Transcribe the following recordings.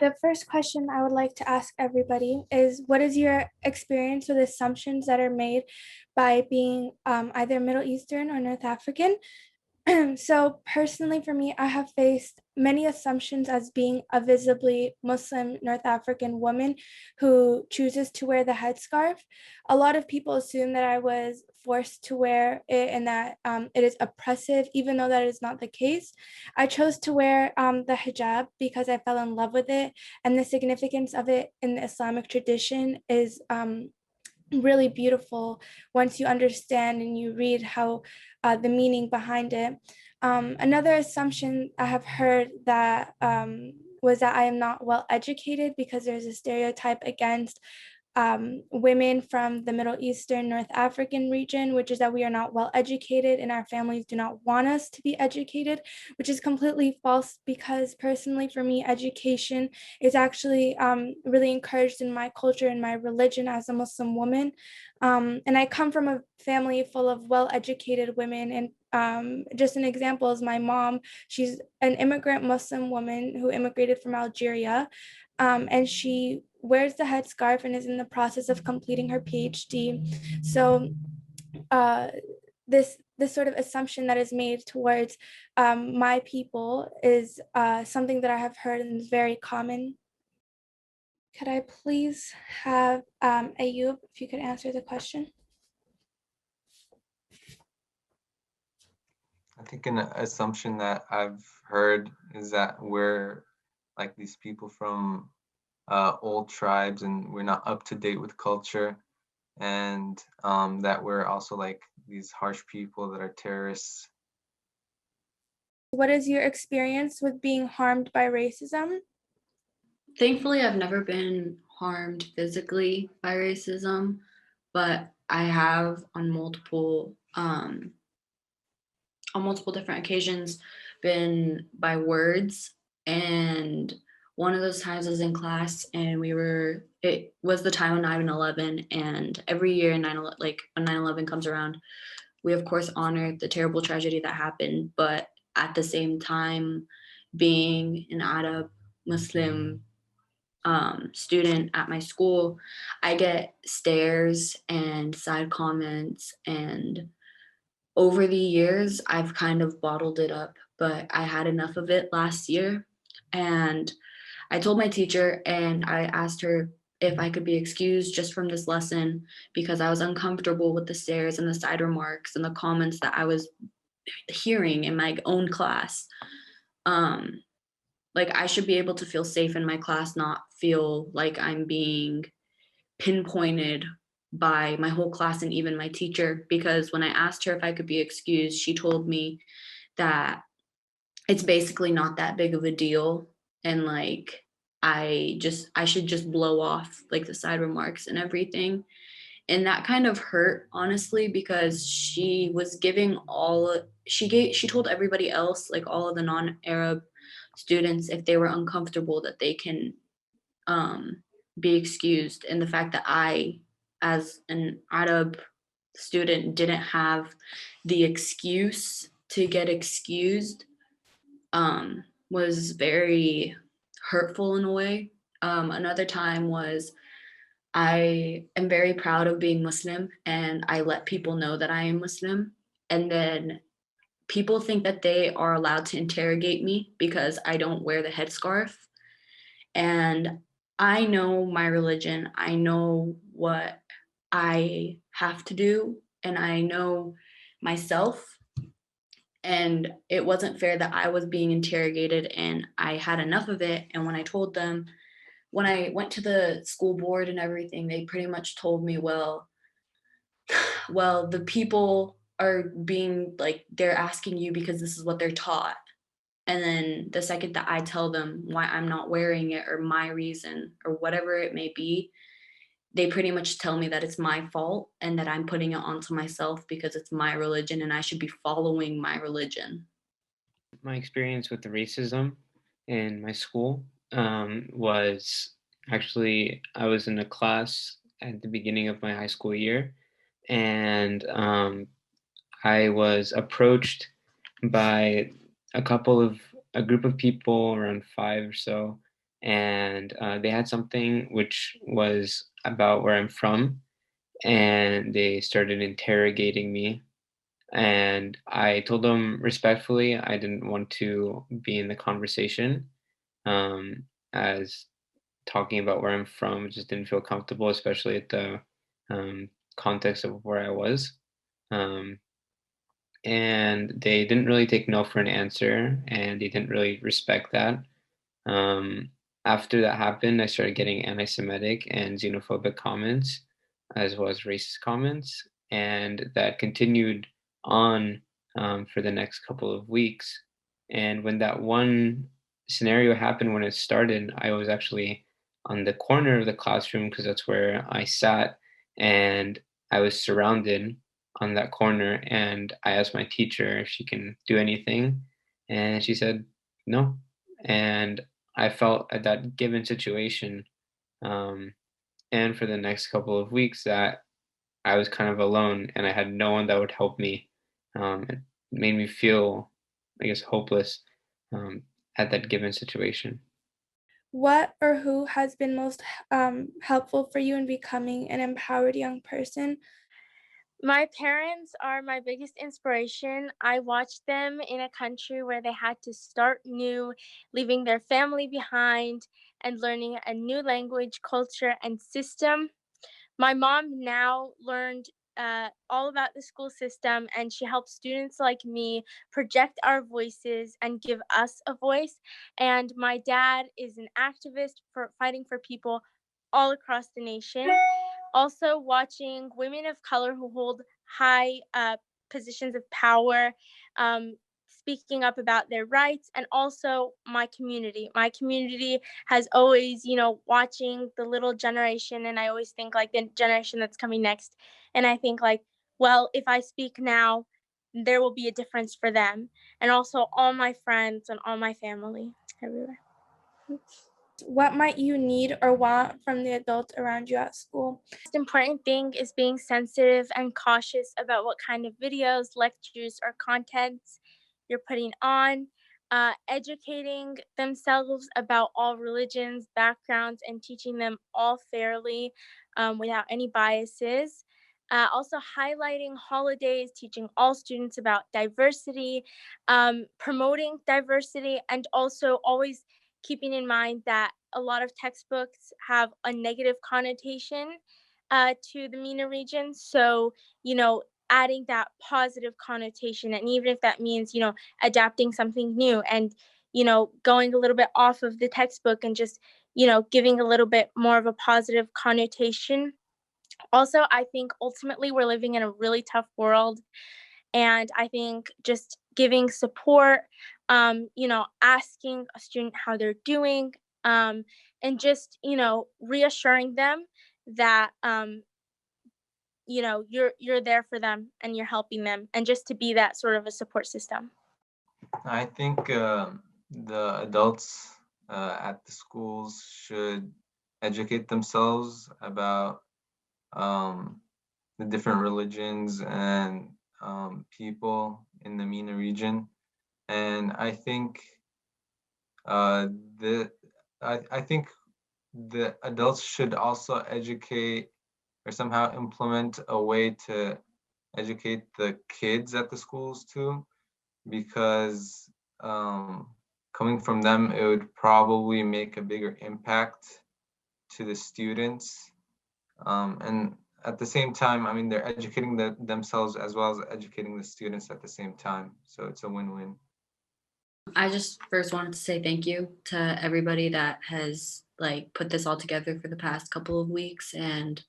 The first question I would like to ask everybody is, what is your experience with assumptions that are made by being either Middle Eastern or North African? So personally for me, I have faced many assumptions as being a visibly Muslim North African woman who chooses to wear the headscarf. A lot of people assume that I was forced to wear it and that it is oppressive, even though that is not the case. I chose to wear the hijab because I fell in love with it, and the significance of it in the Islamic tradition is really beautiful once you understand and you read how the meaning behind it. Another assumption I have heard that was that I am not well educated because there's a stereotype against women from the Middle Eastern, North African region, which is that we are not well educated and our families do not want us to be educated, which is completely false because personally for me, education is actually really encouraged in my culture and my religion as a Muslim woman. And I come from a family full of well-educated women, and just an example is my mom. She's an immigrant Muslim woman who immigrated from Algeria, and she wears the headscarf and is in the process of completing her PhD. So uh, this sort of assumption that is made towards my people is something that I have heard and is very common. Could I please have Ayub, if you could answer the question? I think an assumption that I've heard is that we're like these people from old tribes and we're not up to date with culture, and that we're also like these harsh people that are terrorists. What is your experience with being harmed by racism? Thankfully, I've never been harmed physically by racism, but I have on multiple different occasions been by words. And one of those times I was in class and it was the time of 9/11. And every year, like when 9/11 comes around, we of course honor the terrible tragedy that happened. But at the same time, being an Arab Muslim student at my school, I get stares and side comments, and over the years, I've kind of bottled it up, but I had enough of it last year. And I told my teacher and I asked her if I could be excused just from this lesson because I was uncomfortable with the stares and the side remarks and the comments that I was hearing in my own class. Um, like I should be able to feel safe in my class, not feel like I'm being pinpointed by my whole class and even my teacher, because when I asked her if I could be excused, she told me that it's basically not that big of a deal, and like I should just blow off like the side remarks and everything. And that kind of hurt, honestly, because she told everybody else, like all of the non-Arab students, if they were uncomfortable that they can um, be excused. And the fact that I, as an Arab student, didn't have the excuse to get excused was very hurtful in a way. Another time was I am very proud of being Muslim and I let people know that I am Muslim. And then people think that they are allowed to interrogate me because I don't wear the headscarf. And I know my religion. I know what I have to do, and I know myself. And it wasn't fair that I was being interrogated, and I had enough of it. And when I went to the school board and everything, they pretty much told me, well, the people are being like, they're asking you because this is what they're taught. And then the second that I tell them why I'm not wearing it or my reason or whatever it may be, they pretty much tell me that it's my fault and that I'm putting it onto myself because it's my religion and I should be following my religion. My experience with the racism in my school was actually I was in a class at the beginning of my high school year, and I was approached by a group of people, around five or so, and they had something which was about where I'm from, and they started interrogating me. And I told them respectfully I didn't want to be in the conversation, um, as talking about where I'm from just didn't feel comfortable, especially at the um, context of where I was. Um, and they didn't really take no for an answer, and they didn't really respect that. Um, After that happened, I started getting anti-Semitic and xenophobic comments, as well as racist comments, and that continued on for the next couple of weeks. And when that one scenario happened, when it started, I was actually on the corner of the classroom because that's where I sat, and I was surrounded on that corner. And I asked my teacher if she can do anything, and she said no. And I felt at that given situation, um, and for the next couple of weeks, that I was kind of alone and I had no one that would help me. It made me feel, I guess, hopeless um, at that given situation. What or who has been most helpful for you in becoming an empowered young person? My parents are my biggest inspiration. I watched them in a country where they had to start new, leaving their family behind and learning a new language, culture, and system. My mom now learned all about the school system, and she helps students like me project our voices and give us a voice. And my dad is an activist for fighting for people all across the nation. Also, watching women of color who hold high positions of power, speaking up about their rights, and also my community. My community has always, watching the little generation, and I always think like the generation that's coming next. And I think like, well, if I speak now, there will be a difference for them. And also all my friends and all my family everywhere. What might you need or want from the adults around you at school? The most important thing is being sensitive and cautious about what kind of videos, lectures, or contents you're putting on, educating themselves about all religions, backgrounds, and teaching them all fairly without any biases. Also, highlighting holidays, teaching all students about diversity, promoting diversity, and also always keeping in mind that a lot of textbooks have a negative connotation to the MENA region. So, adding that positive connotation, and even if that means, adapting something new and, going a little bit off of the textbook and just, giving a little bit more of a positive connotation. Also, I think ultimately we're living in a really tough world, and I think just giving support, asking a student how they're doing, and just, reassuring them that, you're there for them and you're helping them, and just to be that sort of a support system. I think the adults at the schools should educate themselves about um, the different religions and people in the MENA region. And I think uh, the I think the adults should also educate or somehow implement a way to educate the kids at the schools too, because coming from them, it would probably make a bigger impact to the students. And at the same time, I mean, they're educating themselves as well as educating the students at the same time. So it's a win-win. I just first wanted to say thank you to everybody that has like put this all together for the past couple of weeks, and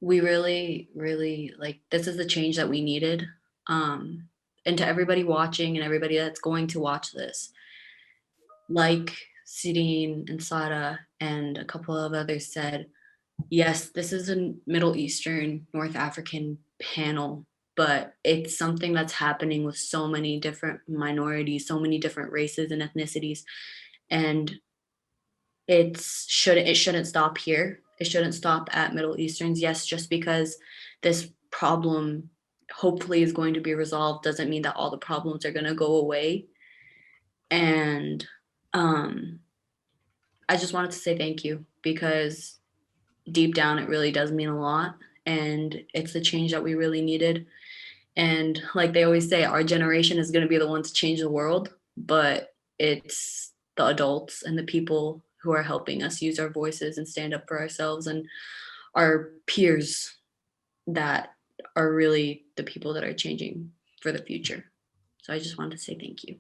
we really like this is the change that we needed. And to everybody watching and everybody that's going to watch this, like Sidine and Sada and a couple of others said, yes, this is a Middle Eastern, North African panel, but it's something that's happening with so many different minorities, so many different races and ethnicities. And it shouldn't stop here. It shouldn't stop at Middle Easterns. Yes, just because this problem hopefully is going to be resolved doesn't mean that all the problems are going to go away. And um I just wanted to say thank you, because deep down it really does mean a lot, and it's the change that we really needed. And like they always say, our generation is going to be the one to change the world, but it's the adults and the people who are helping us use our voices and stand up for ourselves and our peers that are really the people that are changing for the future. So I just wanted to say thank you.